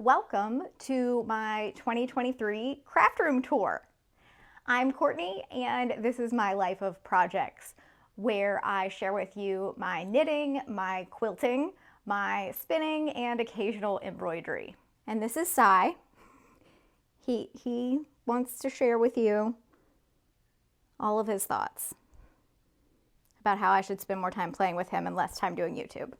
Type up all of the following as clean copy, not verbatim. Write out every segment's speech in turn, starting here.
welcome to my 2023 craft room tour. I'm Courtney and this is my life of projects where I share with you my knitting, my quilting, my spinning, and occasional embroidery. And this is Cy. He wants to share with you all of his thoughts about how I should spend more time playing with him and less time doing YouTube.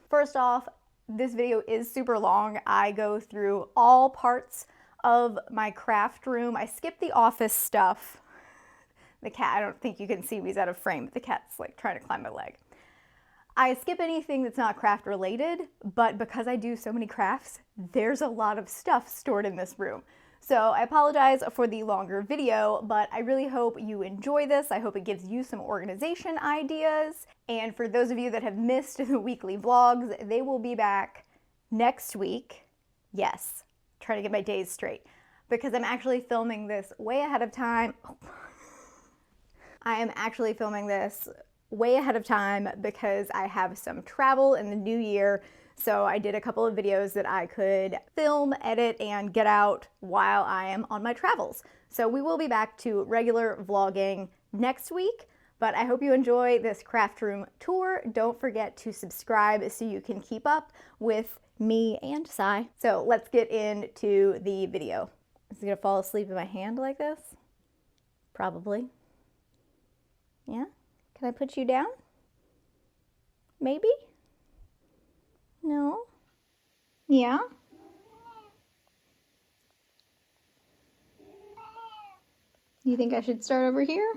First off, this video is super long. I go through all parts of my craft room. I skip the office stuff. The cat, I don't think you can see me, he's out of frame, but the cat's like trying to climb my leg. I skip anything that's not craft related, but because I do so many crafts, there's a lot of stuff stored in this room. So I apologize for the longer video, but I really hope you enjoy this. I hope it gives you some organization ideas. And for those of you that have missed the weekly vlogs, they will be back next week. Yes, trying to get my days straight because I'm actually filming this way ahead of time. I am actually filming this way ahead of time because I have some travel in the new year. So I did a couple of videos that I could film, edit, and get out while I am on my travels. So we will be back to regular vlogging next week, but I hope you enjoy this craft room tour. Don't forget to subscribe so you can keep up with me and Cy. So let's get into the video. Is he gonna fall asleep in my hand like this? Probably. Yeah? Can I put you down? Maybe? No? Yeah? You think I should start over here?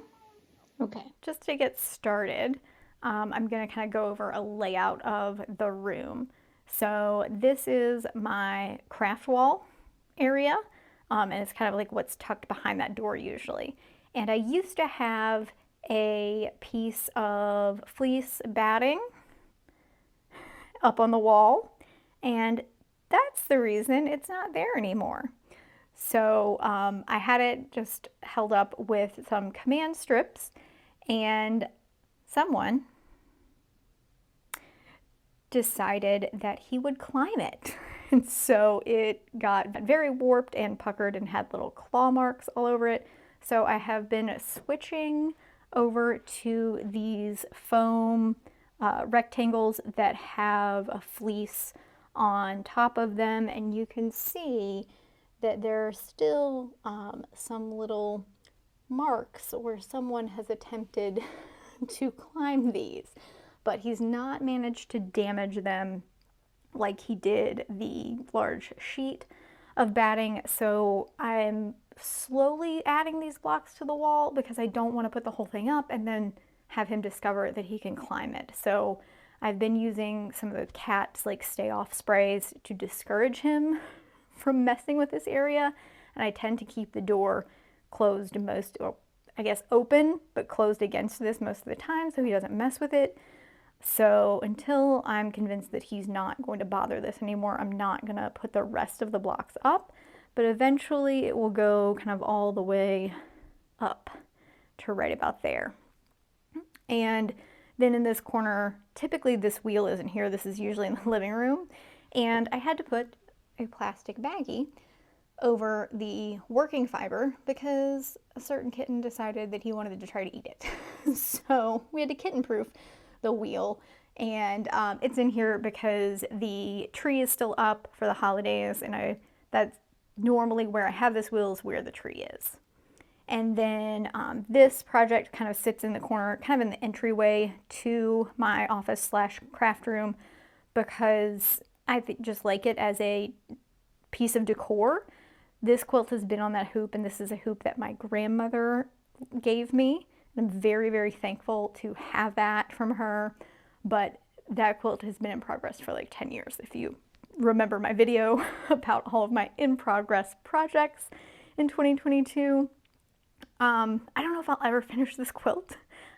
Okay. Just to get started, I'm going to kind of go over a layout of the room. So this is my craft wall area, and it's kind of like what's tucked behind that door usually. And I used to have a piece of fleece batting up on the wall, and that's the reason it's not there anymore. So I had it just held up with some command strips, and someone decided that he would climb it. And so it got very warped and puckered and had little claw marks all over it. So I have been switching over to these foam rectangles that have a fleece on top of them, and you can see that there are still some little marks where someone has attempted to climb these, but he's not managed to damage them like he did the large sheet of batting. So I'm slowly adding these blocks to the wall because I don't want to put the whole thing up and then have him discover that he can climb it. So I've been using some of the cat's like stay off sprays to discourage him from messing with this area. And I tend to keep the door closed or I guess open, but closed against this most of the time so he doesn't mess with it. So until I'm convinced that he's not going to bother this anymore, I'm not gonna put the rest of the blocks up, but eventually it will go kind of all the way up to right about there. And then in this corner, typically this wheel isn't here, this is usually in the living room, and I had to put a plastic baggie over the working fiber because a certain kitten decided that he wanted to try to eat it. So we had to kitten proof the wheel, and it's in here because the tree is still up for the holidays, and that's normally where I have this wheel is where the tree is. And then this project kind of sits in the corner, kind of in the entryway to my office slash craft room because I just like it as a piece of decor. This quilt has been on that hoop, and this is a hoop that my grandmother gave me. I'm very, very thankful to have that from her, but that quilt has been in progress for like 10 years. If you remember my video about all of my in-progress projects in 2022. I don't know if I'll ever finish this quilt.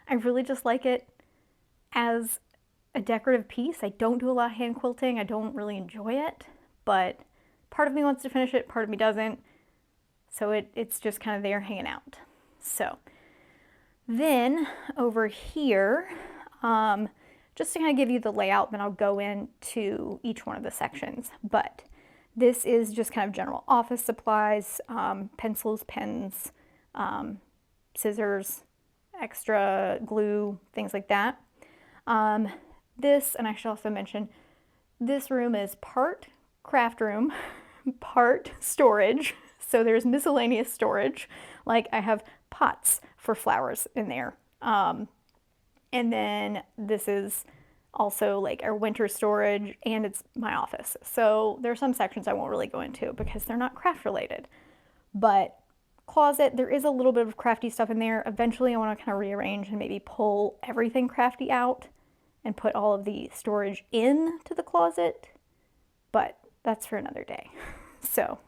I really just like it as a decorative piece. I don't do a lot of hand quilting. I don't really enjoy it, but part of me wants to finish it, part of me doesn't. So it's just kind of there hanging out. So then over here, just to kind of give you the layout, then I'll go into each one of the sections. But This is just kind of general office supplies, pencils, pens, scissors, extra glue, things like that. This, and I should also mention, this room is part craft room, part storage. So there's miscellaneous storage. Like I have pots for flowers in there. And then this is also like our winter storage, and it's my office. So there are some sections I won't really go into because they're not craft related. But closet, there is a little bit of crafty stuff in there. Eventually I want to kind of rearrange and maybe pull everything crafty out and put all of the storage into the closet, but that's for another day. So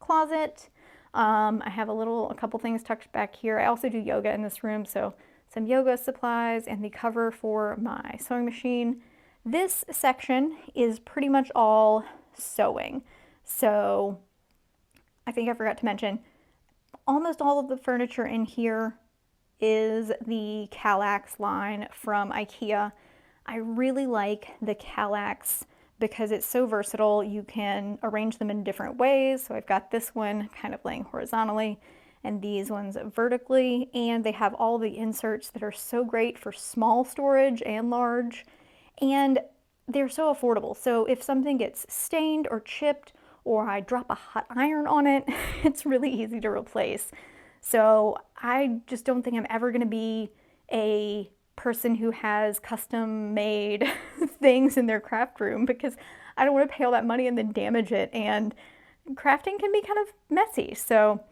closet, I have a couple things tucked back here. I also do yoga in this room, so some yoga supplies and the cover for my sewing machine. This section is pretty much all sewing. So I think I forgot to mention, almost all of the furniture in here is the Kallax line from IKEA. I really like the Kallax because it's so versatile. You can arrange them in different ways. So I've got this one kind of laying horizontally and these ones vertically, and they have all the inserts that are so great for small storage and large, and they're so affordable. So if something gets stained or chipped or I drop a hot iron on it, it's really easy to replace. So I just don't think I'm ever going to be a person who has custom made things in their craft room because I don't want to pay all that money and then damage it, and crafting can be kind of messy. So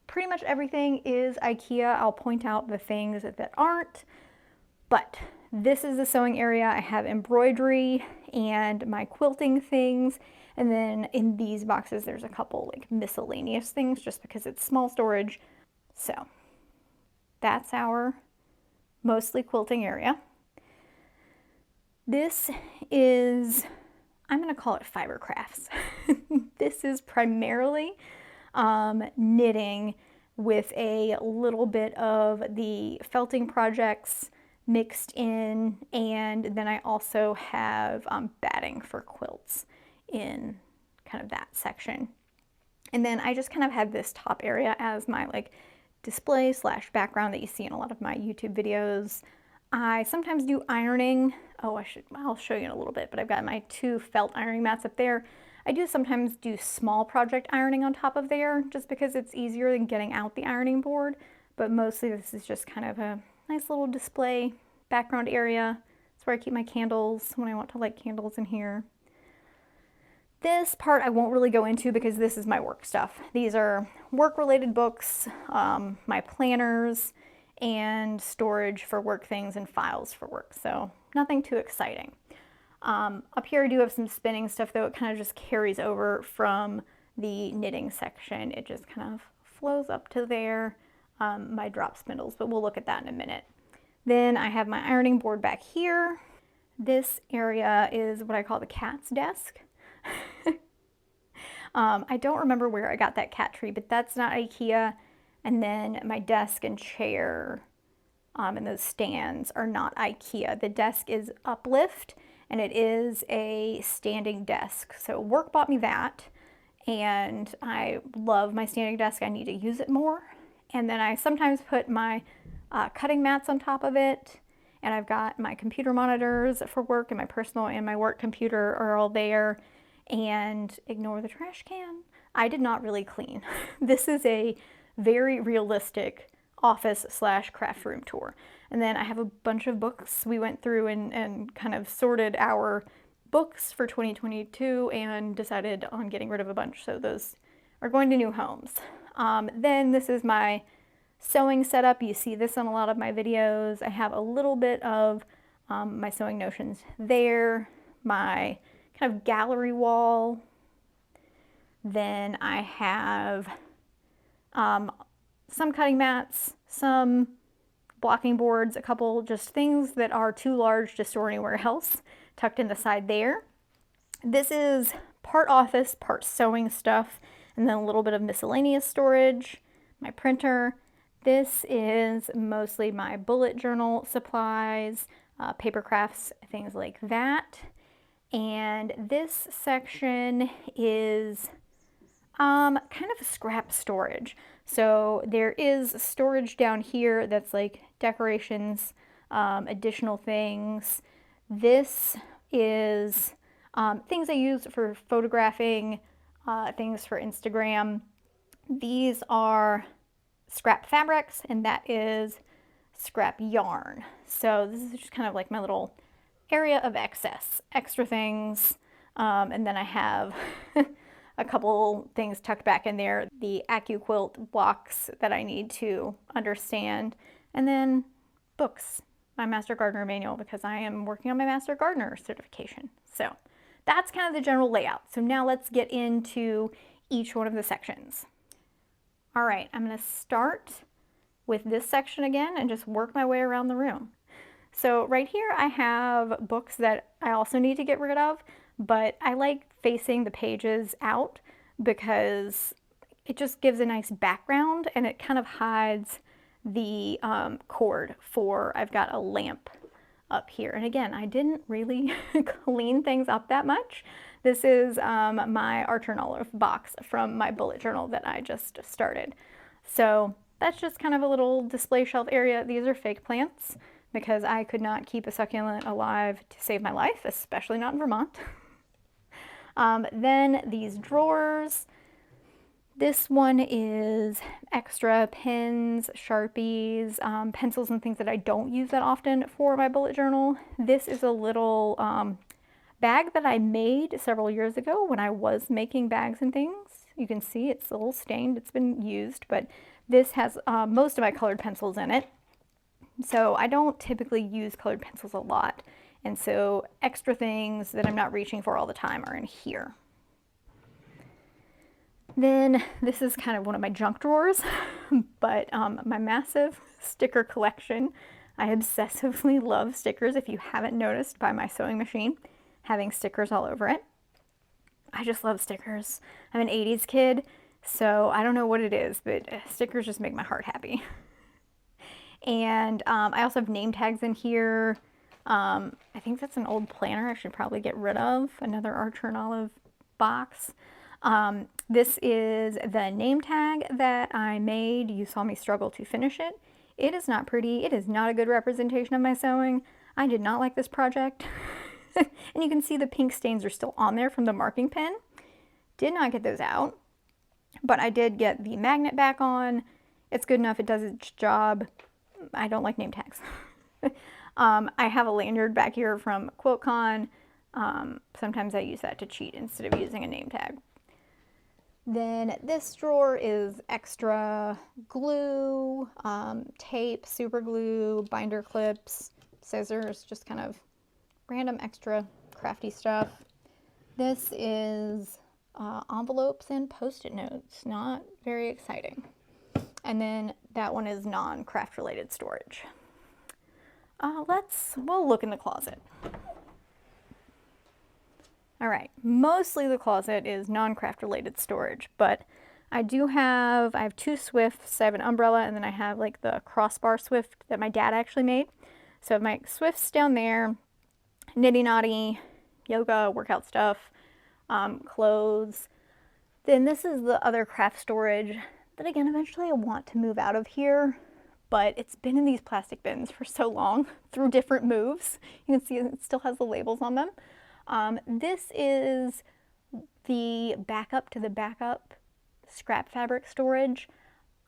pretty much everything is IKEA. I'll point out the things that aren't, but this is the sewing area. I have embroidery and my quilting things, and then in these boxes there's a couple like miscellaneous things just because it's small storage. So that's our mostly quilting area. This is, I'm going to call it fiber crafts. This is primarily knitting with a little bit of the felting projects mixed in, and then I also have batting for quilts in kind of that section. And then I just kind of have this top area as my like display / background that you see in a lot of my YouTube videos. I sometimes do ironing. I'll show you in a little bit, but I've got my 2 felt ironing mats up there. I do sometimes do small project ironing on top of there just because it's easier than getting out the ironing board, but mostly this is just kind of a nice little display background area. It's where I keep my candles when I want to light candles in here. This part I won't really go into because this is my work stuff. These are work-related books, my planners, and storage for work things and files for work, so nothing too exciting. Up here I do have some spinning stuff, though. It kind of just carries over from the knitting section. It just kind of flows up to there, my drop spindles, but we'll look at that in a minute. Then I have my ironing board back here. This area is what I call the cat's desk. I don't remember where I got that cat tree, but that's not IKEA. And then my desk and chair and those stands are not IKEA. The desk is Uplift, and it is a standing desk. So work bought me that, and I love my standing desk. I need to use it more. And then I sometimes put my cutting mats on top of it, and I've got my computer monitors for work, and my personal and my work computer are all there. And ignore the trash can. I did not really clean. This is a very realistic office / craft room tour. And then I have a bunch of books. We went through and kind of sorted our books for 2022 and decided on getting rid of a bunch. So those are going to new homes. Then this is my sewing setup. You see this on a lot of my videos. I have a little bit of my sewing notions there, my kind of gallery wall. Then I have some cutting mats, some blocking boards, a couple just things that are too large to store anywhere else tucked in the side there. This is part office, part sewing stuff, and then a little bit of miscellaneous storage, my printer. This is mostly my bullet journal supplies, paper crafts, things like that. And this section is kind of scrap storage. So there is storage down here that's like decorations, additional things. This is things I use for photographing, things for Instagram. These are scrap fabrics, and that is scrap yarn. So this is just kind of like my little area of excess, extra things. And then I have a couple things tucked back in there, the AccuQuilt blocks that I need to understand, and then books, my Master Gardener manual, because I am working on my Master Gardener certification. So that's kind of the general layout. So now let's get into each one of the sections. All right, I'm going to start with this section again and just work my way around the room. So right here I have books that I also need to get rid of, but I like facing the pages out because it just gives a nice background and it kind of hides the cord for, I've got a lamp up here. And again, I didn't really clean things up that much. This is my Archer and Olive box from my bullet journal that I just started. So that's just kind of a little display shelf area. These are fake plants because I could not keep a succulent alive to save my life, especially not in Vermont. Then these drawers. This one is extra pens, Sharpies, pencils and things that I don't use that often for my bullet journal. This is a little bag that I made several years ago when I was making bags and things. You can see it's a little stained, it's been used, but this has most of my colored pencils in it. So I don't typically use colored pencils a lot. And so extra things that I'm not reaching for all the time are in here. Then this is kind of one of my junk drawers, but my massive sticker collection. I obsessively love stickers, if you haven't noticed by my sewing machine, having stickers all over it. I just love stickers. I'm an 80s kid, so I don't know what it is, but stickers just make my heart happy. And I also have name tags in here. I think that's an old planner I should probably get rid of. Another Archer and Olive box. This is the name tag that I made. You saw me struggle to finish it. It is not pretty. It is not a good representation of my sewing. I did not like this project. And you can see the pink stains are still on there from the marking pen. Did not get those out, but I did get the magnet back on. It's good enough. It does its job. I don't like name tags. I have a lanyard back here from QuiltCon. Sometimes I use that to cheat instead of using a name tag. Then this drawer is extra glue, tape, super glue, binder clips, scissors, just kind of random extra crafty stuff. This is envelopes and post-it notes, not very exciting. And then that one is non-craft related storage. We'll look in the closet. All right, mostly the closet is non-craft related storage, but I have two Swifts. I have an umbrella, and then I have like the crossbar Swift that my dad actually made. So I have my Swifts down there, nitty naughty, yoga, workout stuff, clothes. Then this is the other craft storage that, again, eventually I want to move out of here, but it's been in these plastic bins for so long through different moves. You can see it still has the labels on them. This is the backup to the backup scrap fabric storage.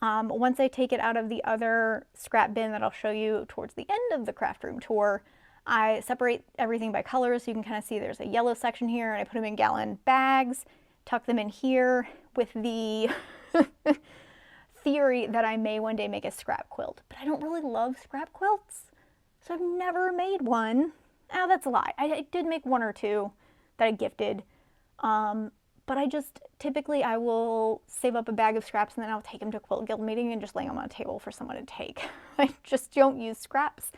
Once I take it out of the other scrap bin that I'll show you towards the end of the craft room tour, I separate everything by color, so you can kind of see there's a yellow section here, and I put them in gallon bags, tuck them in here with the theory that I may one day make a scrap quilt. But I don't really love scrap quilts, so I've never made one. Oh, that's a lie. I did make one or two that I gifted, but typically I will save up a bag of scraps and then I'll take them to a quilt guild meeting and just lay them on a table for someone to take. I just don't use scraps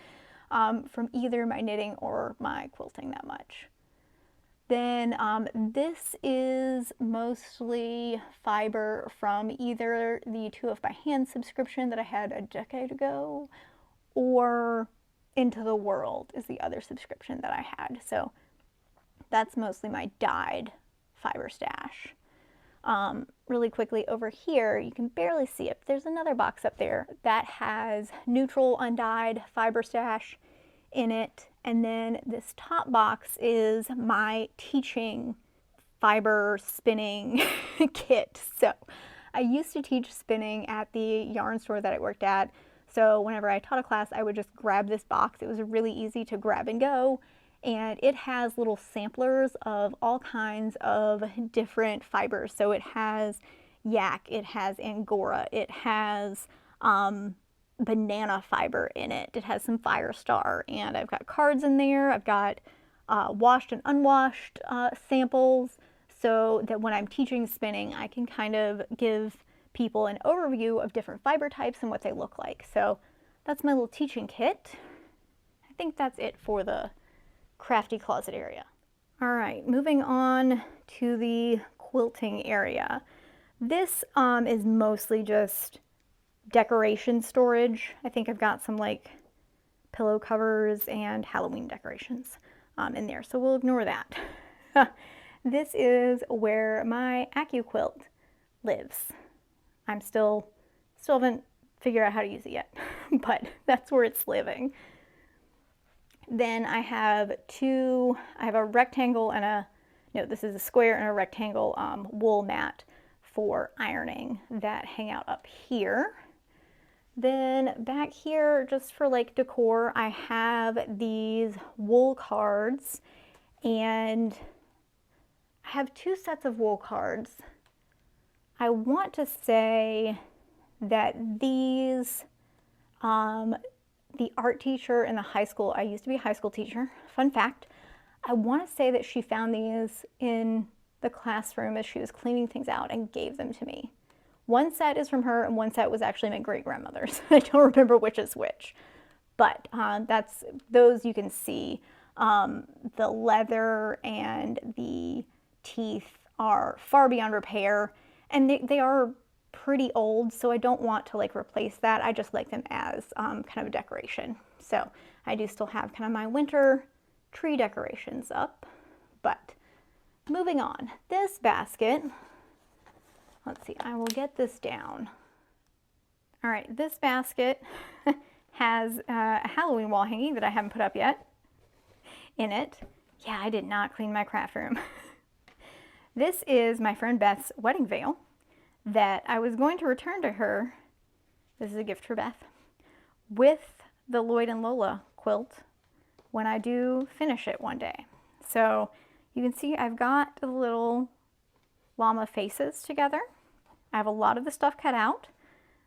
from either my knitting or my quilting that much. Then this is mostly fiber from either the 2 of by Hand subscription that I had a decade ago, or Into the World is the other subscription that I had. So That's mostly my dyed fiber stash. Really quickly over here, you can barely see it, but there's another box up there that has neutral undyed fiber stash in it. And then this top box is my teaching fiber spinning kit. So I used to teach spinning at the yarn store that I worked at. So whenever I taught a class, I would just grab this box. It was really easy to grab and go. And it has little samplers of all kinds of different fibers. So it has yak, it has angora, it has banana fiber in it, it has some Firestar, and I've got cards in there. I've got washed and unwashed samples, so that when I'm teaching spinning, I can kind of give people an overview of different fiber types and what they look like. So that's my little teaching kit. I think that's it for the crafty closet area. All right, moving on to the quilting area. This is mostly just decoration storage. I think I've got some like pillow covers and Halloween decorations in there, so we'll ignore that. This is where my AccuQuilt lives. I'm still haven't figured out how to use it yet, but that's where it's living. Then I have a rectangle and this is a square and a rectangle wool mat for ironing that hang out up here. Then back here, just for like decor, I have these wool cards, and I have 2 sets of wool cards. I want to say that these, the art teacher in the high school, I used to be a high school teacher, fun fact, I want to say that she found these in the classroom as she was cleaning things out and gave them to me. 1 set is from her and 1 set was actually my great-grandmother's. I don't remember which is which, but that's those. You can see the leather and the teeth are far beyond repair, and they are pretty old, so I don't want to like replace that. I just like them as kind of a decoration. So I do still have kind of my winter tree decorations up. But moving on, this basket, let's see, I will get this down. All right, this basket has a Halloween wall hanging that I haven't put up yet in it. Yeah, I did not clean my craft room. This is my friend Beth's wedding veil that I was going to return to her. This is a gift for Beth, with the Lloyd and Lola quilt when I do finish it one day. So you can see I've got the little llama faces together. I have a lot of the stuff cut out.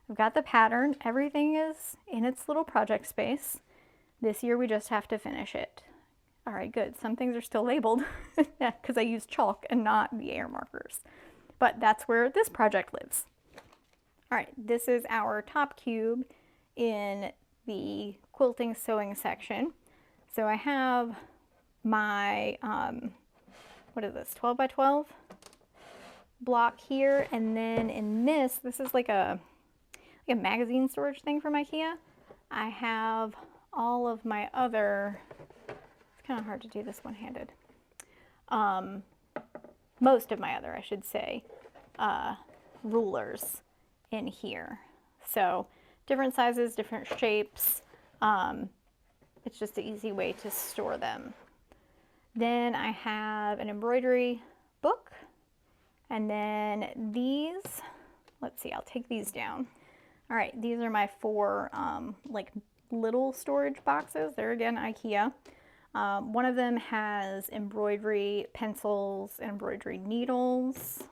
I've got the pattern. Everything is in its little project space. This year we just have to finish it. All right, good. Some things are still labeled because I use chalk and not the air markers. But that's where this project lives. All right, this is our top cube in the quilting sewing section. So I have my, what is this, 12 by 12 block here. And then in this is like a magazine storage thing from IKEA. I have all of my other, it's kind of hard to do this one-handed. Most of my other, I should say, rulers in here. So different sizes, different shapes. It's just an easy way to store them. Then I have an embroidery book. And then these, let's see, I'll take these down. All right, these are my 4 like little storage boxes. They're again IKEA. One of them has embroidery pencils and embroidery needles.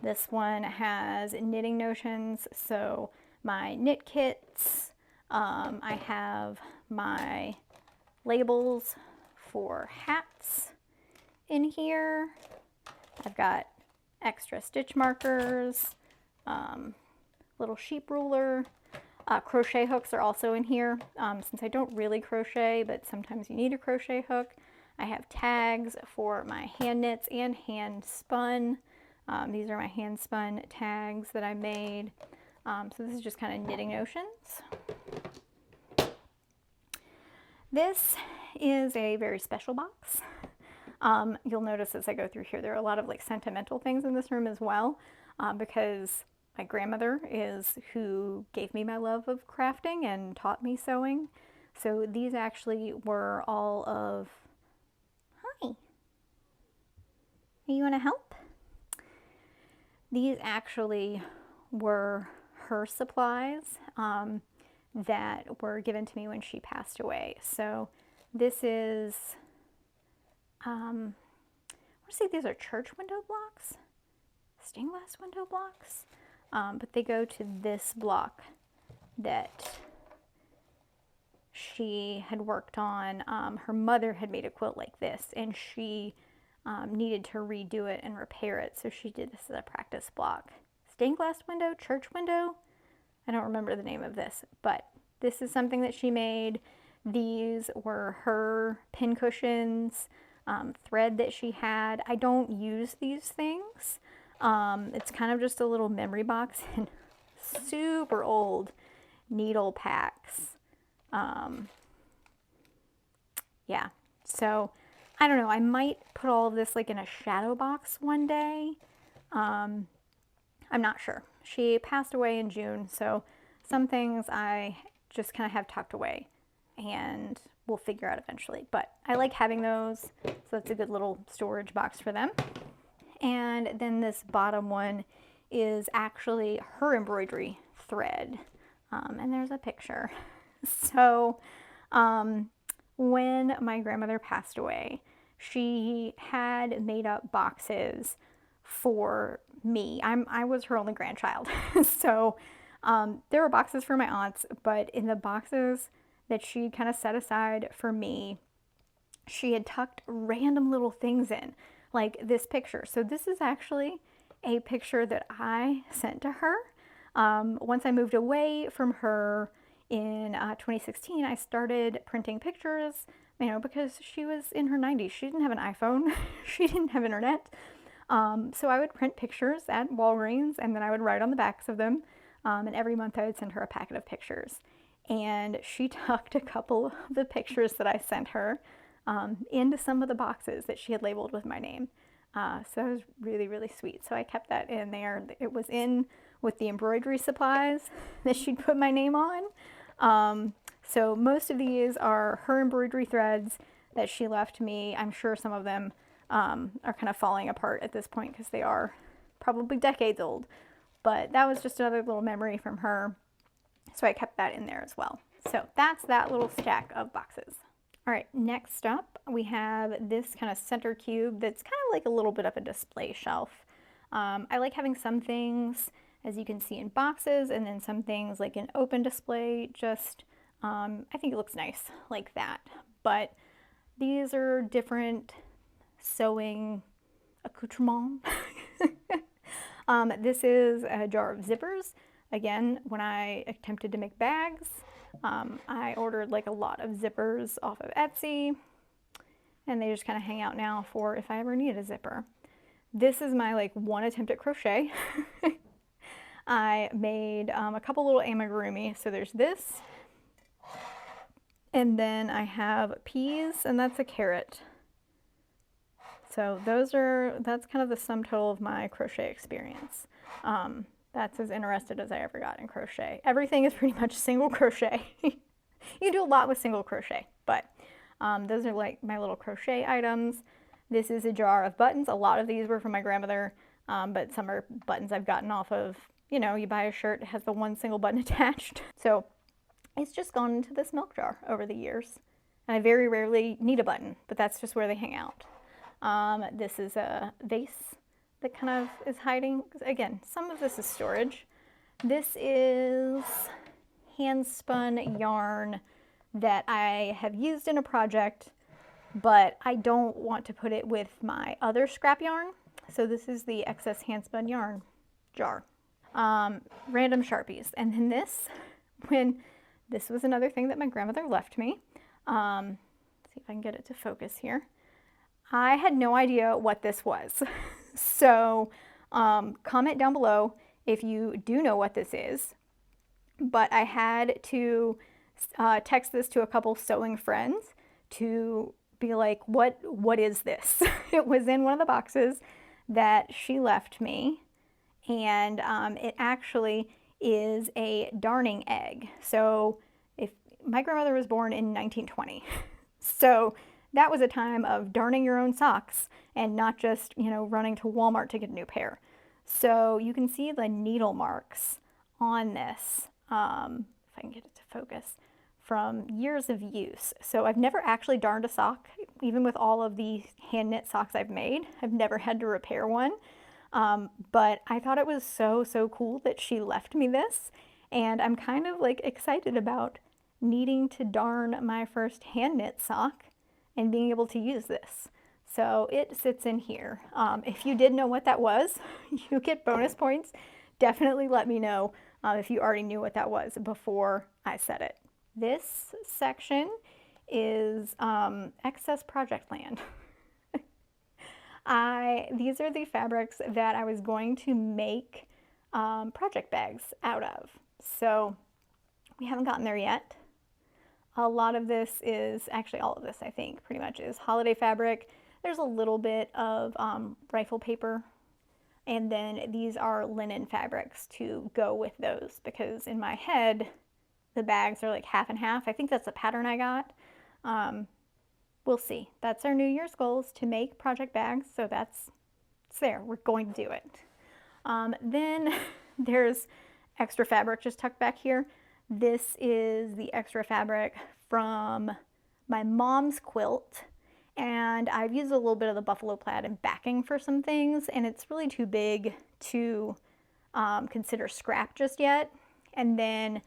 This one has knitting notions, so my knit kits. I have my labels for hats in here. I've got extra stitch markers, little sheep ruler. Crochet hooks are also in here, since I don't really crochet, but sometimes you need a crochet hook. I have tags for my hand knits and hand spun. These are my hand spun tags that I made. So this is just kind of knitting notions. This is a very special box. You'll notice as I go through here, there are a lot of like sentimental things in this room as well, because my grandmother is who gave me my love of crafting and taught me sewing. So these actually were all of, hi, you want to help? These actually were her supplies that were given to me when she passed away. So this is, I want to say these are church window blocks, stained glass window blocks, but they go to this block that she had worked on. Her mother had made a quilt like this, and she needed to redo it and repair it, so she did this as a practice block. Stained glass window, church window, I don't remember the name of this, but this is something that she made. These were her pin cushions, thread that she had. I don't use these things. It's kind of just a little memory box and super old needle packs. Yeah, so I don't know, I might put all of this like in a shadow box one day. I'm not sure. She passed away in June, so some things I just kind of have tucked away and we'll figure out eventually. But I like having those, so that's a good little storage box for them. And then this bottom one is actually her embroidery thread. And there's a picture. So when my grandmother passed away, she had made up boxes for me. I was her only grandchild. So there were boxes for my aunts, but in the boxes that she kind of set aside for me, she had tucked random little things in, like this picture. So this is actually a picture that I sent to her. Once I moved away from her in 2016, I started printing pictures, you know, because she was in her 90s. She didn't have an iPhone. She didn't have internet. So I would print pictures at Walgreens, and then I would write on the backs of them. And every month I would send her a packet of pictures. And she tucked a couple of the pictures that I sent her into some of the boxes that she had labeled with my name. So that was really, really sweet. So I kept that in there. It was in with the embroidery supplies that she'd put my name on. So most of these are her embroidery threads that she left me. I'm sure some of them are kind of falling apart at this point because they are probably decades old. But that was just another little memory from her. So I kept that in there as well. So that's that little stack of boxes. All right, next up we have this kind of center cube that's kind of like a little bit of a display shelf. I like having some things, as you can see, in boxes, and then some things like an open display. Just, I think it looks nice like that. But these are different sewing accoutrements. This is a jar of zippers. Again, when I attempted to make bags, I ordered like a lot of zippers off of Etsy, and they just kind of hang out now for if I ever need a zipper. This is my like one attempt at crochet. I made a couple little amigurumi. So there's this, and then I have peas, and that's a carrot. So that's kind of the sum total of my crochet experience. That's as interested as I ever got in crochet. Everything is pretty much single crochet. You do a lot with single crochet, but those are like my little crochet items. This is a jar of buttons. A lot of these were from my grandmother, but some are buttons I've gotten off of, you know, you buy a shirt, it has the one single button attached. So it's just gone into this milk jar over the years. And I very rarely need a button, but that's just where they hang out. This is a vase that kind of is hiding. Again, some of this is storage. This is hand spun yarn that I have used in a project, but I don't want to put it with my other scrap yarn. So this is the excess hand spun yarn jar. Random Sharpies. And then this was another thing that my grandmother left me. Let's see if I can get it to focus here. I had no idea what this was. So comment down below if you do know what this is. But I had to text this to a couple sewing friends to be like, what is this? It was in one of the boxes that she left me, and it actually is a darning egg. So if my grandmother was born in 1920, so that was a time of darning your own socks and not just, you know, running to Walmart to get a new pair. So you can see the needle marks on this, if I can get it to focus, from years of use. So I've never actually darned a sock, even with all of the hand knit socks I've made. I've never had to repair one. But I thought it was so cool that she left me this, and I'm kind of like excited about needing to darn my first hand knit sock and being able to use this. So it sits in here. If you did know what that was, you get bonus points. Definitely let me know if you already knew what that was before I said it. This section is excess project land. These are the fabrics that I was going to make project bags out of. So we haven't gotten there yet. A lot of this is, actually all of this I think pretty much is holiday fabric. There's a little bit of rifle paper, and then these are linen fabrics to go with those, because in my head the bags are like half and half. I think that's the pattern I got. We'll see. That's our New Year's goals, to make project bags, so it's there. We're going to do it. Then there's extra fabric just tucked back here. This is the extra fabric from my mom's quilt, and I've used a little bit of the buffalo plaid in backing for some things, and it's really too big to consider scrap just yet. And then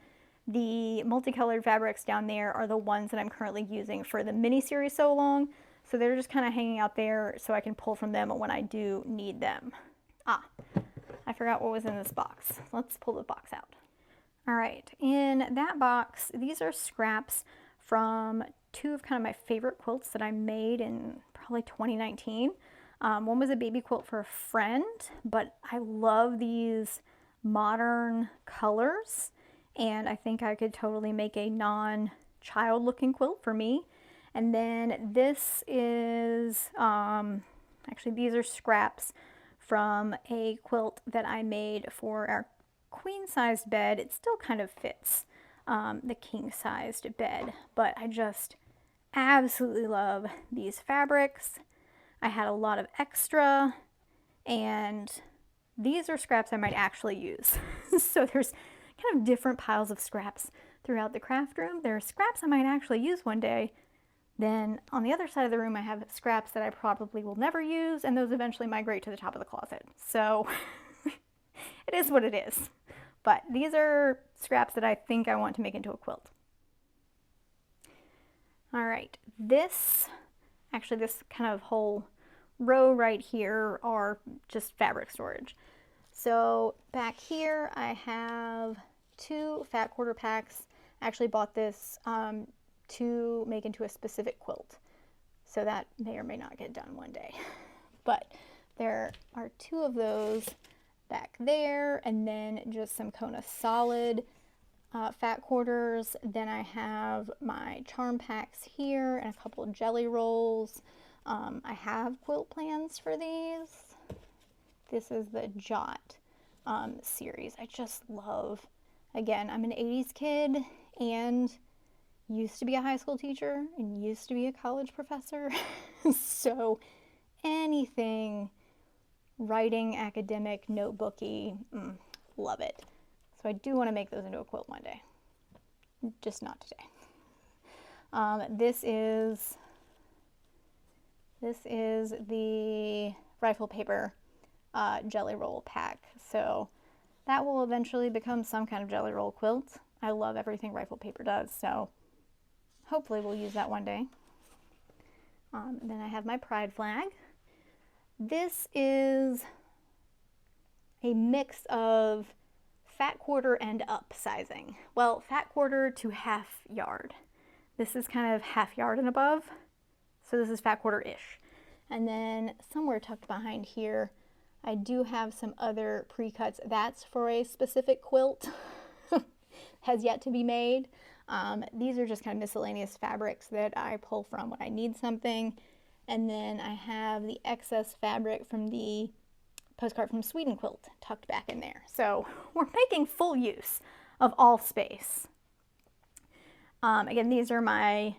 the multicolored fabrics down there are the ones that I'm currently using for the mini series sew along. So they're just kind of hanging out there so I can pull from them when I do need them. I forgot what was in this box. Let's pull the box out. All right, in that box, these are scraps from two of kind of my favorite quilts that I made in probably 2019. One was a baby quilt for a friend, but I love these modern colors, and I think I could totally make a non-child looking quilt for me. And then this is, actually these are scraps from a quilt that I made for our queen-sized bed. It still kind of fits the king-sized bed, but I just absolutely love these fabrics. I had a lot of extra, and these are scraps I might actually use. So there's kind of different piles of scraps throughout the craft room. There are scraps I might actually use one day. Then on the other side of the room, I have scraps that I probably will never use, and those eventually migrate to the top of the closet. So it is what it is. But these are scraps that I think I want to make into a quilt. All right, this kind of whole row right here are just fabric storage. So back here I have 2 fat quarter packs. I actually bought this to make into a specific quilt. So that may or may not get done one day. But there are 2 of those back there, and then just some Kona solid fat quarters. Then I have my charm packs here and a couple of jelly rolls. I have quilt plans for these. This is the Jot series. I just love, again, I'm an 80s kid and used to be a high school teacher and used to be a college professor. So anything writing, academic, notebooky, love it. So I do want to make those into a quilt one day, just not today. This is the rifle paper jelly roll pack. So that will eventually become some kind of jelly roll quilt. I love everything rifle paper does, so hopefully we'll use that one day. Then I have my pride flag. This is a mix of fat quarter and up sizing. Well, fat quarter to half yard. This is kind of half yard and above. So this is fat quarter-ish. And then somewhere tucked behind here, I do have some other pre-cuts. That's for a specific quilt. Has yet to be made. These are just kind of miscellaneous fabrics that I pull from when I need something. And then I have the excess fabric from the postcard from Sweden quilt tucked back in there. So we're making full use of all space. Again, these are my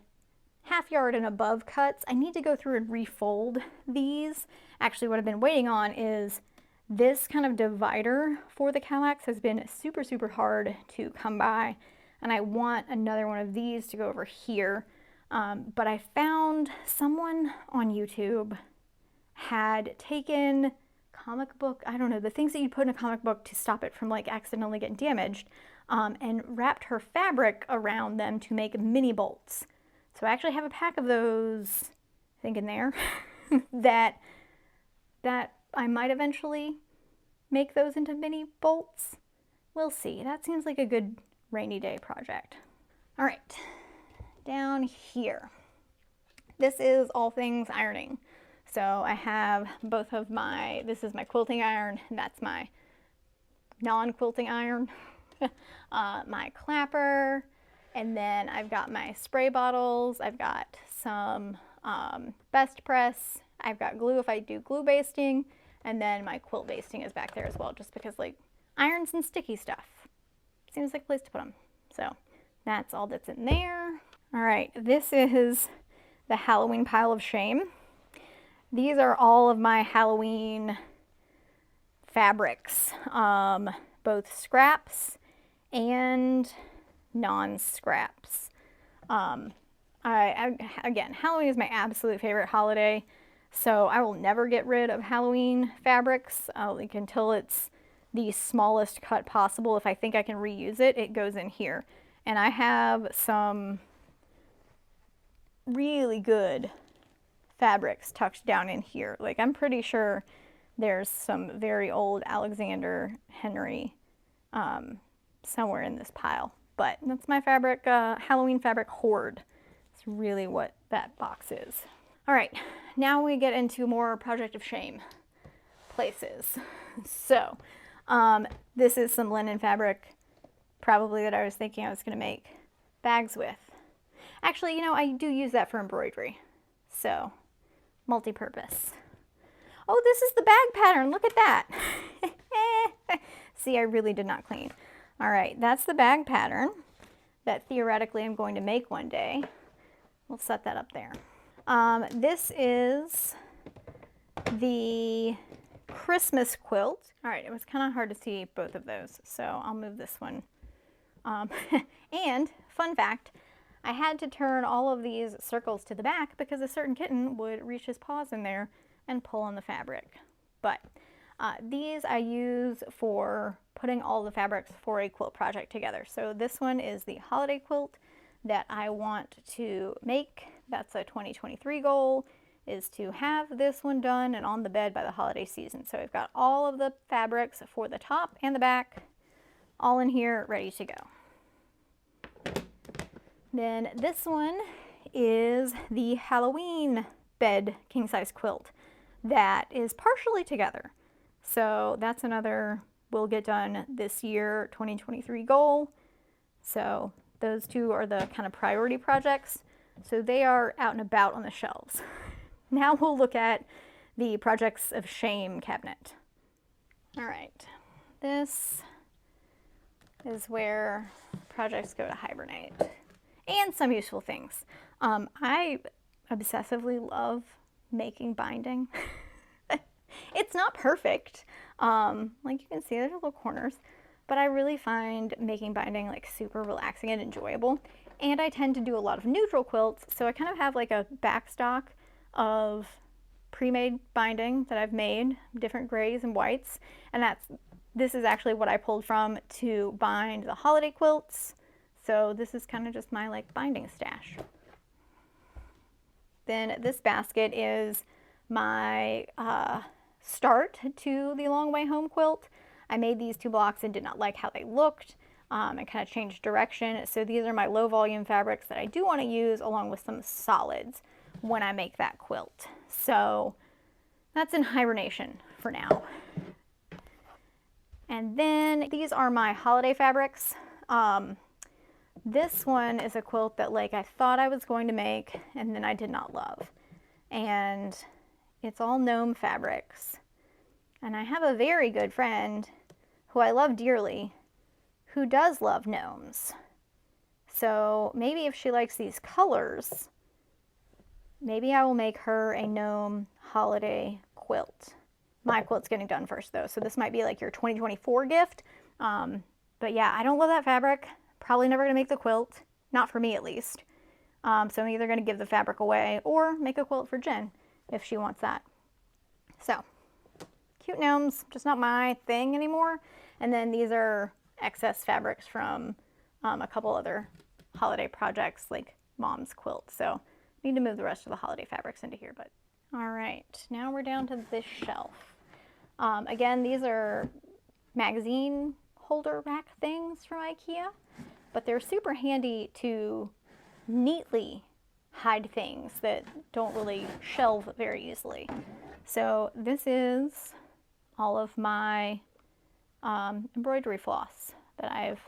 half yard and above cuts. I need to go through and refold these. Actually, what I've been waiting on is this kind of divider for the cowlax has been super, super hard to come by. And I want another one of these to go over here. But I found someone on YouTube had taken comic book, I don't know, the things that you put in a comic book to stop it from like accidentally getting damaged, and wrapped her fabric around them to make mini bolts. So I actually have a pack of those, I think in there, that I might eventually make those into mini bolts. We'll see. That seems like a good rainy day project. All right, down here. This is all things ironing. So I have both of my, this is my quilting iron, and that's my non-quilting iron. My clapper, and then I've got my spray bottles, I've got some best press, I've got glue if I do glue basting, and then my quilt basting is back there as well, just because like irons and sticky stuff seems like a place to put them. So that's all that's in there. All right, this is the Halloween pile of shame. These are all of my Halloween fabrics, both scraps and non-scraps. Again, Halloween is my absolute favorite holiday, so I will never get rid of Halloween fabrics, like until it's the smallest cut possible. If I think I can reuse it, it goes in here. And I have some really good fabrics tucked down in here. Like, I'm pretty sure there's some very old Alexander Henry somewhere in this pile. But that's my fabric, Halloween fabric hoard. It's really what that box is. All right, now we get into more project of shame places. So, this is some linen fabric, probably, that I was thinking I was going to make bags with. Actually, you know, I do use that for embroidery. So, multi-purpose. Oh, this is the bag pattern. Look at that. See, I really did not clean. All right, that's the bag pattern that theoretically I'm going to make one day. We'll set that up there. This is the Christmas quilt. All right, it was kind of hard to see both of those, so I'll move this one. And fun fact, I had to turn all of these circles to the back because a certain kitten would reach his paws in there and pull on the fabric. But these I use for putting all the fabrics for a quilt project together. So this one is the holiday quilt that I want to make. That's a 2023 goal, is to have this one done and on the bed by the holiday season. So I've got all of the fabrics for the top and the back all in here ready to go. Then this one is the Halloween bed king size quilt that is partially together. So that's another will get done this year 2023 goal. So those two are the kind of priority projects. So they are out and about on the shelves. Now we'll look at the projects of shame cabinet. All right, this is where projects go to hibernate. And some useful things. I obsessively love making binding. It's not perfect. Like you can see, there's little corners, but I really find making binding like super relaxing and enjoyable. And I tend to do a lot of neutral quilts, so I kind of have like a backstock of pre-made binding that I've made, different grays and whites, and this is actually what I pulled from to bind the holiday quilts. So this is kind of just my like binding stash. Then this basket is my start to the Long Way Home quilt. I made these 2 blocks and did not like how they looked. I kind of changed direction. So these are my low volume fabrics that I do want to use along with some solids when I make that quilt. So that's in hibernation for now. And then these are my holiday fabrics. This one is a quilt that like I thought I was going to make and then I did not love. And it's all gnome fabrics. And I have a very good friend who I love dearly who does love gnomes. So maybe if she likes these colors, maybe I will make her a gnome holiday quilt. My quilt's getting done first though, so this might be like your 2024 gift. But yeah, I don't love that fabric. Probably never gonna make the quilt, not for me at least. So I'm either gonna give the fabric away or make a quilt for Jen if she wants that. So, cute gnomes, just not my thing anymore. And then these are excess fabrics from a couple other holiday projects like Mom's quilt. So I need to move the rest of the holiday fabrics into here. But all right, now we're down to this shelf. Again, these are magazine holder rack things from IKEA, but they're super handy to neatly hide things that don't really shelve very easily. So this is all of my embroidery floss that I've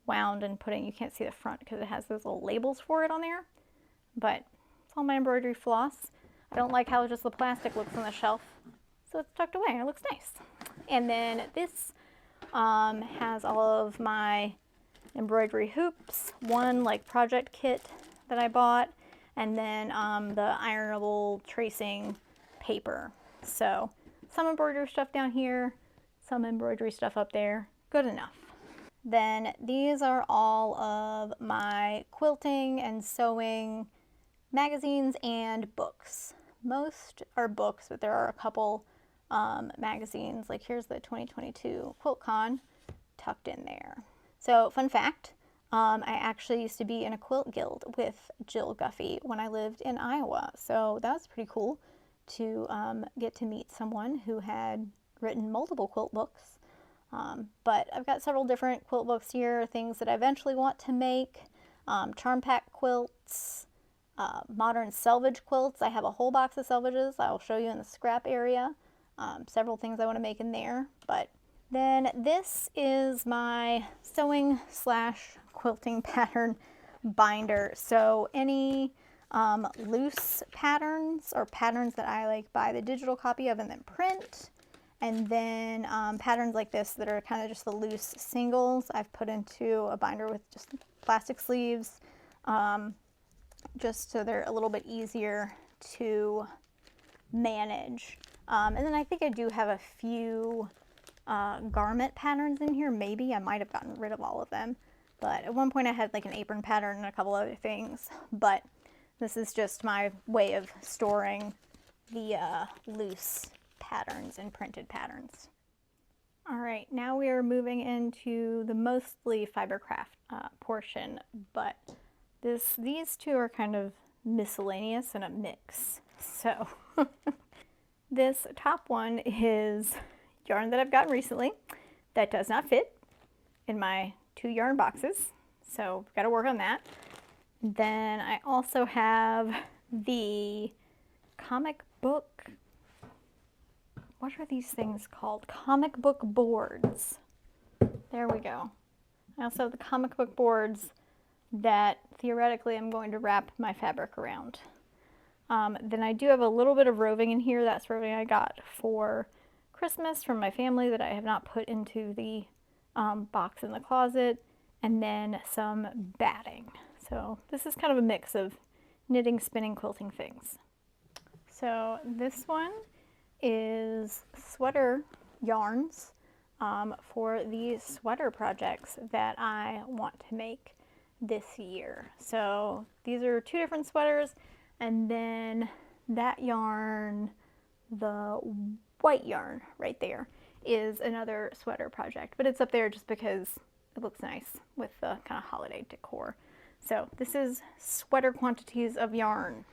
wound and putting. You can't see the front because it has those little labels for it on there, but it's all my embroidery floss. I don't like how just the plastic looks on the shelf, so it's tucked away and it looks nice. And then this has all of my embroidery hoops, one like project kit that I bought, and then the ironable tracing paper. So some embroidery stuff down here, some embroidery stuff up there, good enough. Then these are all of my quilting and sewing magazines and books. Most are books, but there are a couple magazines. Like here's the 2022 QuiltCon tucked in there. So fun fact, I actually used to be in a quilt guild with Jill Guffey when I lived in Iowa. So that was pretty cool to get to meet someone who had written multiple quilt books. But I've got several different quilt books here, things that I eventually want to make, charm pack quilts, modern selvage quilts. I have a whole box of selvages I'll show you in the scrap area. Several things I want to make in there. But then this is my sewing slash quilting pattern binder. So any loose patterns or patterns that I like buy the digital copy of and then print, and then patterns like this that are kind of just the loose singles I've put into a binder with just plastic sleeves, just so they're a little bit easier to manage. And then I think I do have a few garment patterns in here. Maybe I might have gotten rid of all of them, but at one point I had like an apron pattern and a couple other things. But this is just my way of storing the loose patterns and printed patterns. All right, now we are moving into the mostly fibercraft portion, but these two are kind of miscellaneous and a mix. So this top one is yarn that I've gotten recently that does not fit in my 2 yarn boxes, so I've got to work on that. Then I also have the comic book, what are these things called? Comic book boards. There we go. I also have the comic book boards that theoretically I'm going to wrap my fabric around. Then I do have a little bit of roving in here. That's roving I got for Christmas from my family that I have not put into the box in the closet. And then some batting. So this is kind of a mix of knitting, spinning, quilting things. So this one is sweater yarns for these sweater projects that I want to make this year. So these are 2 different sweaters, and then that yarn, the white yarn right there, is another sweater project, but it's up there just because it looks nice with the kind of holiday decor. So this is sweater quantities of yarn.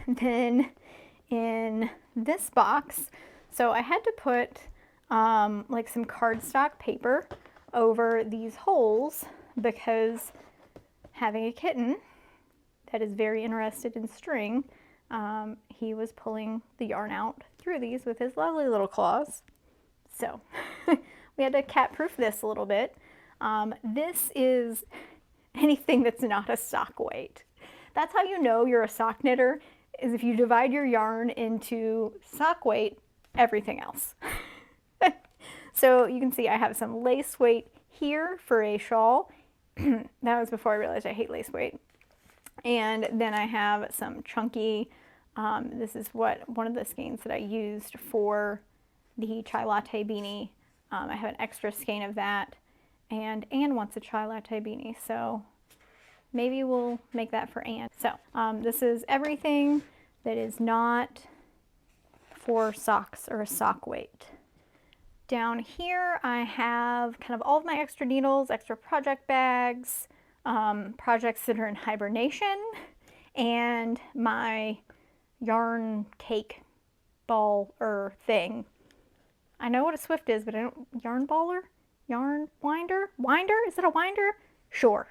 Then in this box, so I had to put like some cardstock paper over these holes because having a kitten that is very interested in string, he was pulling the yarn out through these with his lovely little claws. So we had to cat proof this a little bit. This is anything that's not a sock weight. That's how you know you're a sock knitter, is if you divide your yarn into sock weight, everything else. So you can see I have some lace weight here for a shawl. That was before I realized I hate lace weight. And then I have some chunky, this is one of the skeins that I used for the chai latte beanie. I have an extra skein of that, and Anne wants a chai latte beanie, so maybe we'll make that for Anne. So this is everything that is not for socks or a sock weight. Down here I have kind of all of my extra needles, extra project bags, projects that are in hibernation, and my yarn cake ball thing. I know what a Swift is, but I don't, yarn baller? Yarn winder? Winder? Is it a winder? Sure.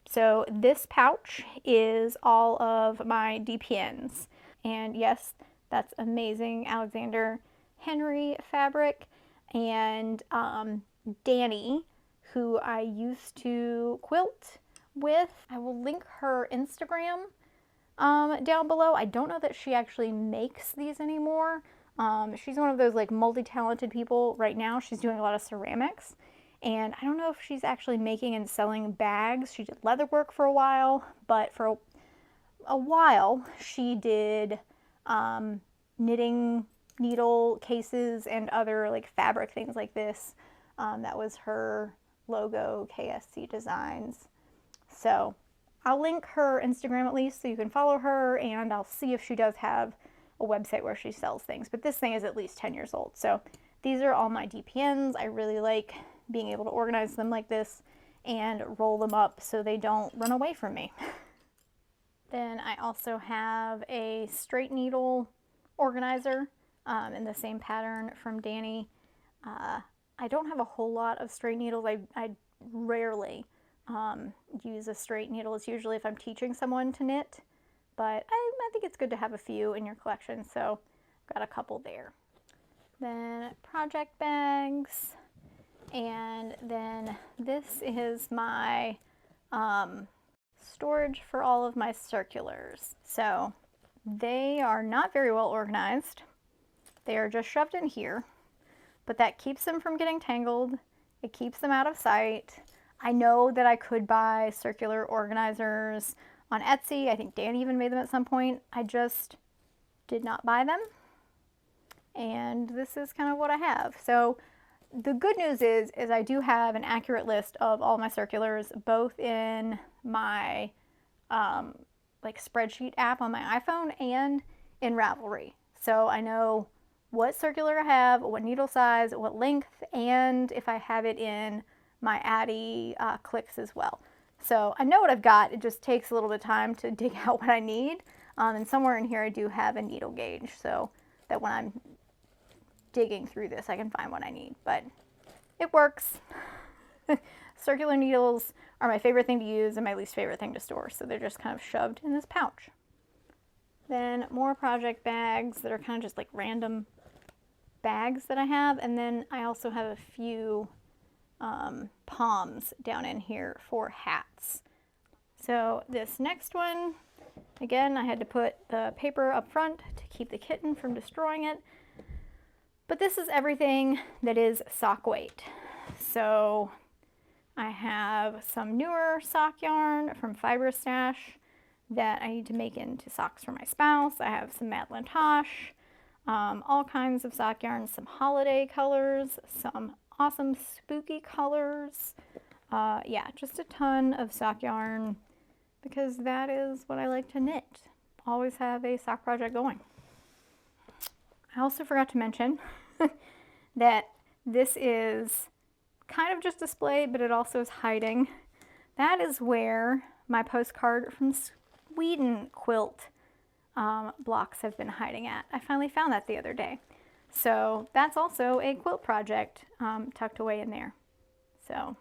So this pouch is all of my DPNs. And yes, that's amazing Alexander Henry fabric. And Danny, who I used to quilt with, I will link her Instagram down below. I don't know that she actually makes these anymore. She's one of those like multi-talented people right now. She's doing a lot of ceramics, and I don't know if she's actually making and selling bags. She did leather work for a while, but for a while she did knitting needle cases and other like fabric things like this. That was her logo, KSC Designs. So I'll link her Instagram at least so you can follow her, and I'll see if she does have a website where she sells things. But this thing is at least 10 years old. So these are all my DPNs. I really like being able to organize them like this and roll them up so they don't run away from me. Then I also have a straight needle organizer in the same pattern from Danny. I don't have a whole lot of straight needles. I rarely use a straight needle. It's usually if I'm teaching someone to knit, but I think it's good to have a few in your collection, so I've got a couple there. Then project bags, and then this is my storage for all of my circulars. So they are not very well organized. They are just shoved in here, but that keeps them from getting tangled. It keeps them out of sight. I know that I could buy circular organizers on Etsy. I think Danny even made them at some point. I just did not buy them. And this is kind of what I have. So the good news is I do have an accurate list of all my circulars, both in my like spreadsheet app on my iPhone and in Ravelry. So I know what circular I have, what needle size, what length, and if I have it in my Addy clicks as well. So I know what I've got. It just takes a little bit of time to dig out what I need. And somewhere in here I do have a needle gauge so that when I'm digging through this I can find what I need. But it works. Circular needles are my favorite thing to use and my least favorite thing to store. So they're just kind of shoved in this pouch. Then more project bags that are kind of just like random bags that I have. And then I also have a few palms down in here for hats. So this next one, again, I had to put the paper up front to keep the kitten from destroying it. But this is everything that is sock weight. So I have some newer sock yarn from Fiber Stash that I need to make into socks for my spouse. I have some Madeline Tosh, all kinds of sock yarns, some holiday colors, some awesome spooky colors. Yeah, just a ton of sock yarn because that is what I like to knit. Always have a sock project going. I also forgot to mention that this is kind of just displayed, but it also is hiding. That is where my postcard from Sweden quilt blocks have been hiding at. I finally found that the other day. So that's also a quilt project tucked away in there. So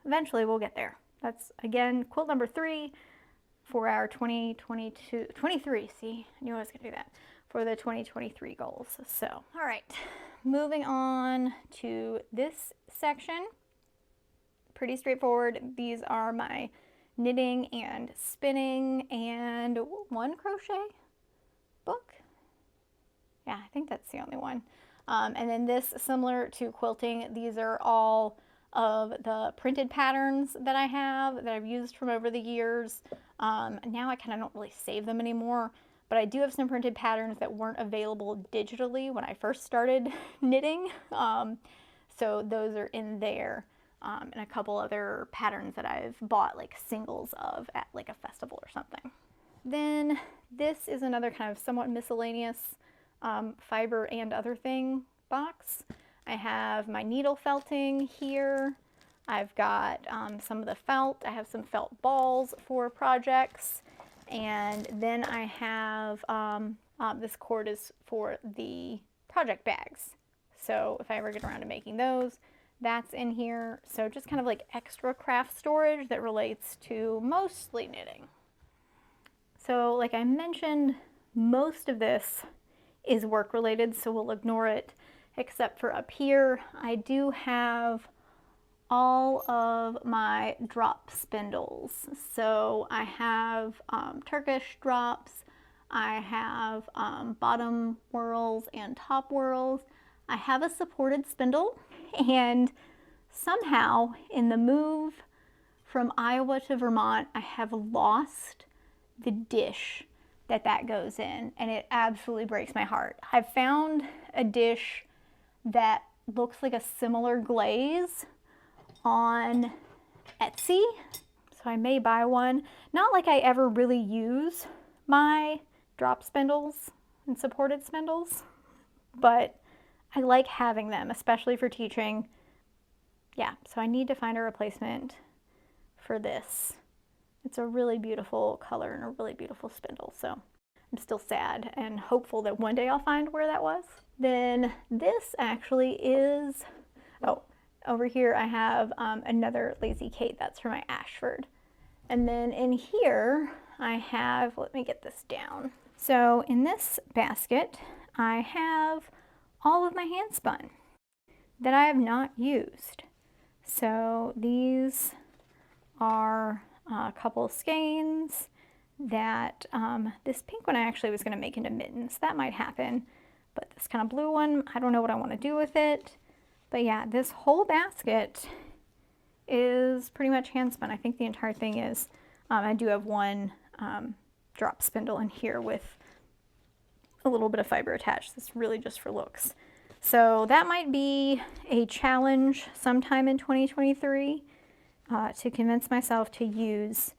eventually we'll get there. That's, again, quilt number 3 for our 23, see, I knew I was going to do that, for the 2023 goals. So, all right, moving on to this section. pretty straightforward. These are my knitting and spinning and one crochet book. Yeah, I think that's the only one. And then this, similar to quilting, these are all of the printed patterns that I have that I've used from over the years. Now I kind of don't really save them anymore, but I do have some printed patterns that weren't available digitally when I first started knitting. So those are in there, and a couple other patterns that I've bought like singles of at like a festival or something. Then this is another kind of somewhat miscellaneous fiber and other thing box. I have my needle felting here. I've got some of the felt. I have some felt balls for projects. And then I have, this cord is for the project bags. So if I ever get around to making those, that's in here. So just kind of like extra craft storage that relates to mostly knitting. So like I mentioned, most of this is work related, so we'll ignore it, except for up here. I do have all of my drop spindles. So I have Turkish drops, I have bottom whirls and top whirls. I have a supported spindle, and somehow in the move from Iowa to Vermont, I have lost the dish that goes in, and it absolutely breaks my heart. I've found a dish that looks like a similar glaze on Etsy, so I may buy one. Not like I ever really use my drop spindles and supported spindles, but I like having them, especially for teaching. Yeah, so I need to find a replacement for this. It's a really beautiful color and a really beautiful spindle, so I'm still sad and hopeful that one day I'll find where that was. Then this actually is, oh, over here I have another Lazy Kate. That's for my Ashford. And then in here I have, let me get this down. So in this basket I have all of my hand spun that I have not used. So these are a couple of skeins that this pink one I actually was going to make into mittens. That might happen, but this kind of blue one, I don't know what I want to do with it. But yeah, this whole basket is pretty much hand spun. I think the entire thing is. I do have one drop spindle in here with a little bit of fiber attached. That's really just for looks. So that might be a challenge sometime in 2023 to convince myself to use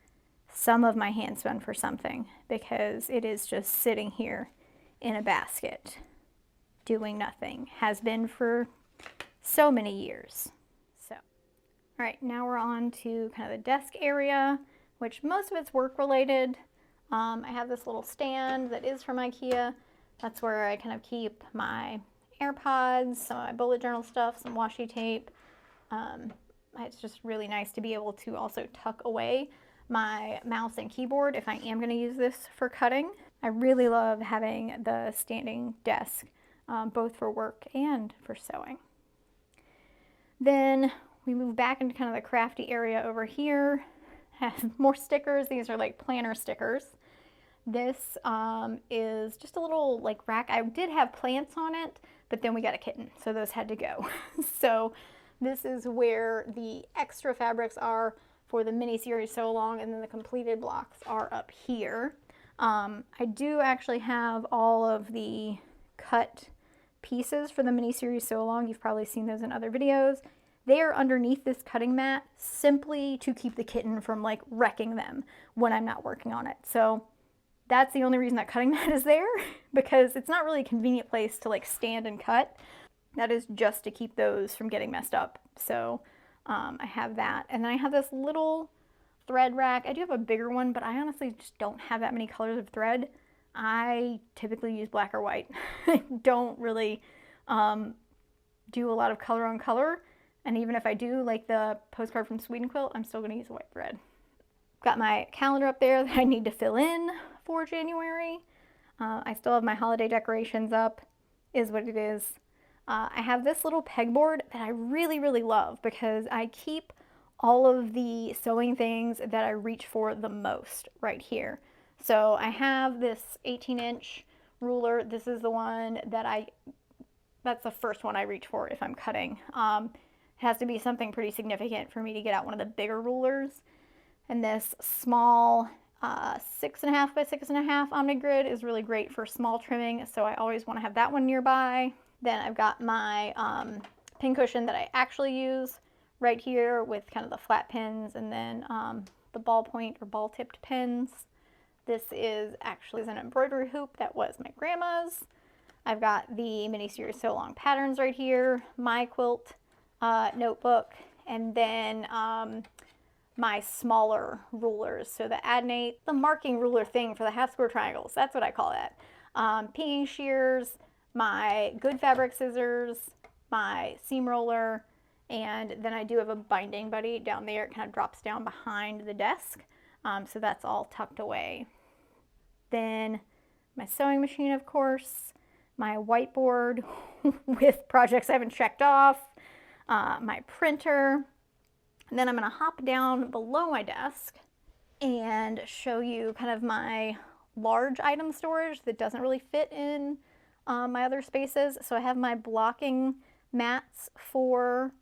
some of my hand spun for something, because it is just sitting here in a basket doing nothing. Has been for so many years. So, all right, now we're on to kind of the desk area, which most of it's work related. I have this little stand that is from IKEA. That's where I kind of keep my AirPods, some of my bullet journal stuff, some washi tape. It's just really nice to be able to also tuck away my mouse and keyboard if I am going to use this for cutting. I really love having the standing desk, both for work and for sewing. Then we move back into kind of the crafty area over here. Have more stickers. These are like planner stickers. This is just a little like rack. I did have plants on it, but then we got a kitten, so those had to go. So this is where the extra fabrics are for the mini series Sew Along, and then the completed blocks are up here. I do actually have all of the cut pieces for the mini series Sew Along. You've probably seen those in other videos. They are underneath this cutting mat simply to keep the kitten from like wrecking them when I'm not working on it. So that's the only reason that cutting mat is there, because it's not really a convenient place to like stand and cut. That is just to keep those from getting messed up. So I have that. And then I have this little thread rack. I do have a bigger one, but I honestly just don't have that many colors of thread. I typically use black or white. I don't really do a lot of color on color. And even if I do, like the postcard from Sweden Quilt, I'm still going to use a white thread. Got my calendar up there that I need to fill in for January. I still have my holiday decorations up, is what it is. I have this little pegboard that I really, really love because I keep all of the sewing things that I reach for the most right here. So I have this 18-inch ruler. This is the one that that's the first one I reach for if I'm cutting. It has to be something pretty significant for me to get out one of the bigger rulers. And this small 6.5 by 6.5 Omnigrid is really great for small trimming, so I always want to have that one nearby. Then I've got my pin cushion that I actually use right here with kind of the flat pins, and then the ballpoint or ball tipped pins. This is actually an embroidery hoop that was my grandma's. I've got the mini series Sew Along patterns right here, my quilt notebook, and then my smaller rulers. So the Adnate, the marking ruler thing for the half square triangles, that's what I call that. Pinging shears, my good fabric scissors, my seam roller, and then I do have a binding buddy down there. It kind of drops down behind the desk. So that's all tucked away. Then my sewing machine, of course, my whiteboard with projects I haven't checked off, my printer, and then I'm going to hop down below my desk and show you kind of my large item storage that doesn't really fit in my other spaces. So I have my blocking mats for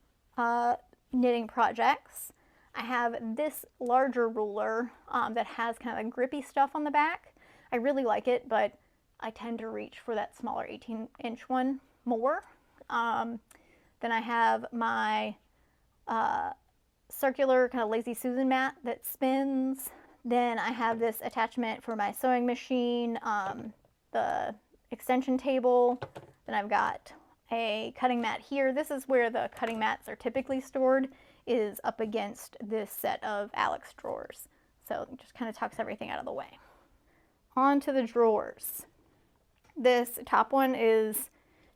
knitting projects. I have this larger ruler that has kind of a grippy stuff on the back. I really like it, but I tend to reach for that smaller 18-inch one more. Then I have my circular kind of Lazy Susan mat that spins. Then I have this attachment for my sewing machine, the extension table. Then I've got a cutting mat here. This is where the cutting mats are typically stored, is up against this set of Alex drawers. So it just kind of tucks everything out of the way. On to the drawers. This top one is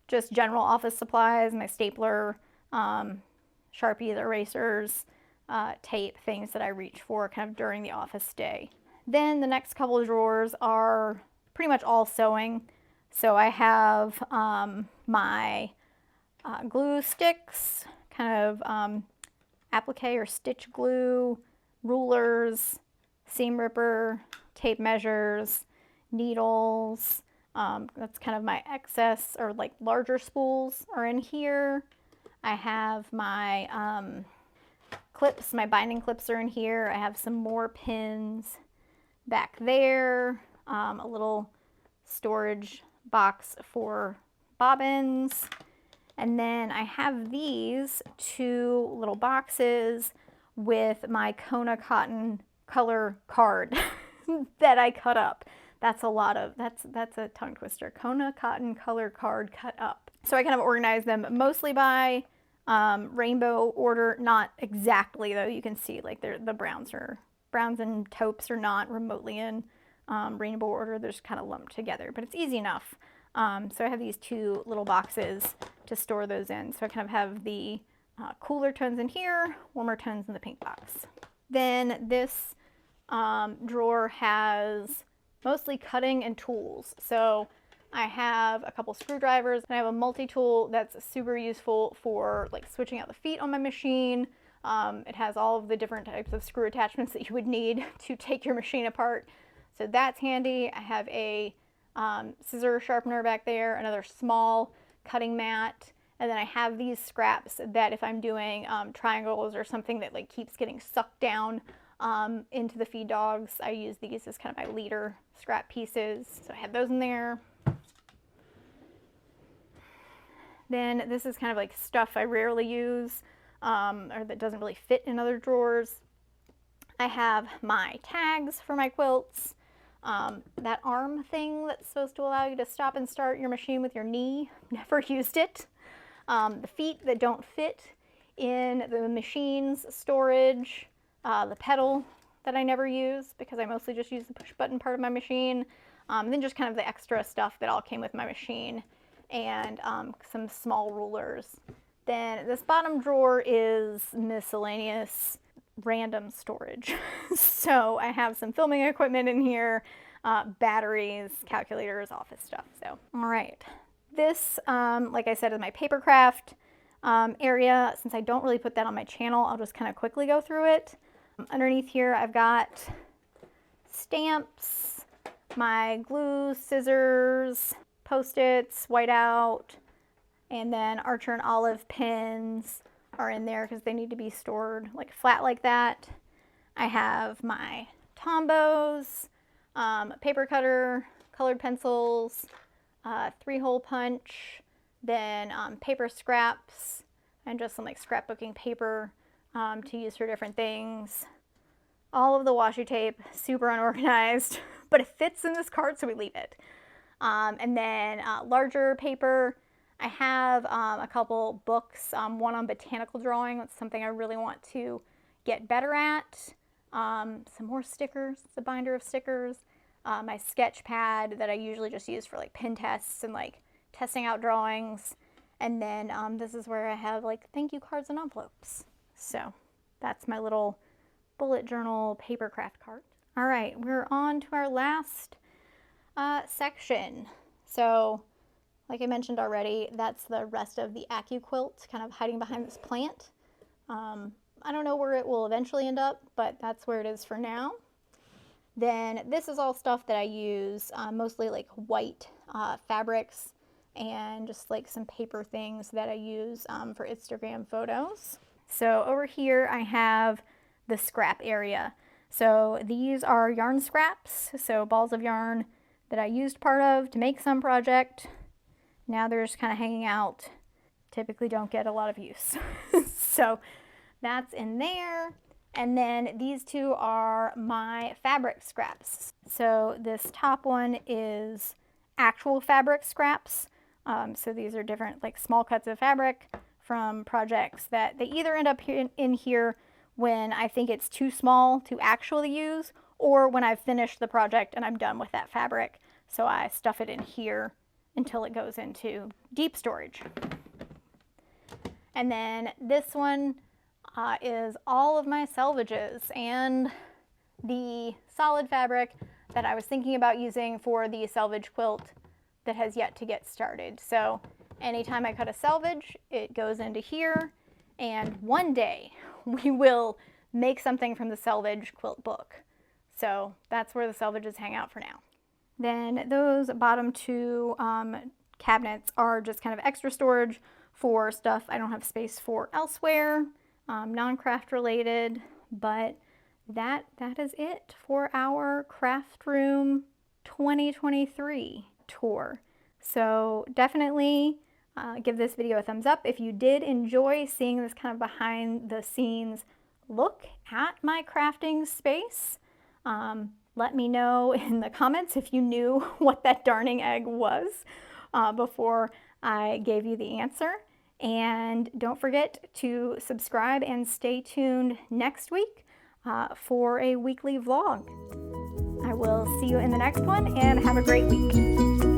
just general office supplies, my stapler, Sharpies, erasers, tape, things that I reach for kind of during the office day. Then the next couple of drawers are pretty much all sewing. So I have my glue sticks, kind of applique or stitch glue, rulers, seam ripper, tape measures, needles. That's kind of my excess or like larger spools are in here. I have my clips, my binding clips are in here. I have some more pins back there, a little storage box for bobbins. And then I have these two little boxes with my Kona cotton color card that I cut up. That's that's a tongue twister. Kona cotton color card cut up. So I kind of organize them mostly by rainbow order, not exactly though. You can see like the browns and taupes are not remotely in rainbow order. They're just kind of lumped together, but it's easy enough. So I have these two little boxes to store those in. So I kind of have the cooler tones in here, warmer tones in the pink box. Then this drawer has mostly cutting and tools. So I have a couple screwdrivers and I have a multi-tool that's super useful for like switching out the feet on my machine. It has all of the different types of screw attachments that you would need to take your machine apart. So that's handy. I have a scissor sharpener back there, another small cutting mat, and then I have these scraps that if I'm doing triangles or something that like keeps getting sucked down into the feed dogs, I use these as kind of my leader scrap pieces. So I have those in there. Then this is kind of like stuff I rarely use or that doesn't really fit in other drawers. I have my tags for my quilts. That arm thing that's supposed to allow you to stop and start your machine with your knee, never used it. The feet that don't fit in the machine's storage, the pedal that I never use because I mostly just use the push button part of my machine, then just kind of the extra stuff that all came with my machine, and some small rulers. Then this bottom drawer is miscellaneous random storage. So I have some filming equipment in here, batteries, calculators, office stuff. So, all right. This, like I said, is my paper craft. area. Since I don't really put that on my channel, I'll just kind of quickly go through it. Underneath here, I've got stamps, my glue, scissors, Post-its, whiteout, and then Archer and Olive pins are in there because they need to be stored like flat like that. I have my Tombos, paper cutter, colored pencils, 3-hole punch, then paper scraps, and just some like scrapbooking paper to use for different things. All of the washi tape, super unorganized, but it fits in this cart, so we leave it. And then larger paper. I have a couple books, one on botanical drawing. That's something I really want to get better at. Some more stickers, the binder of stickers. My sketch pad that I usually just use for like pen tests and like testing out drawings. And then this is where I have like thank you cards and envelopes. So that's my little bullet journal paper craft cart. All right, we're on to our last section. So like I mentioned already, that's the rest of the AccuQuilt kind of hiding behind this plant. I don't know where it will eventually end up, but that's where it is for now. Then this is all stuff that I use, mostly like white fabrics and just like some paper things that I use for Instagram photos. So over here I have the scrap area. So these are yarn scraps, so balls of yarn that I used part of to make some project. Now they're just kind of hanging out. Typically don't get a lot of use. So that's in there. And then these two are my fabric scraps. So this top one is actual fabric scraps. So these are different like small cuts of fabric from projects that they either end up in here when I think it's too small to actually use, or when I've finished the project and I'm done with that fabric. So I stuff it in here until it goes into deep storage. And then this one is all of my selvages and the solid fabric that I was thinking about using for the selvage quilt that has yet to get started. So anytime I cut a selvage, it goes into here, and one day we will make something from the selvage quilt book. So that's where the selvages hang out for now. Then those bottom two cabinets are just kind of extra storage for stuff I don't have space for elsewhere, non-craft related, but that is it for our Craft Room 2023 tour. So definitely give this video a thumbs up if you did enjoy seeing this kind of behind the scenes look at my crafting space. Let me know in the comments if you knew what that darning egg was before I gave you the answer. And don't forget to subscribe and stay tuned next week for a weekly vlog. I will see you in the next one, and have a great week.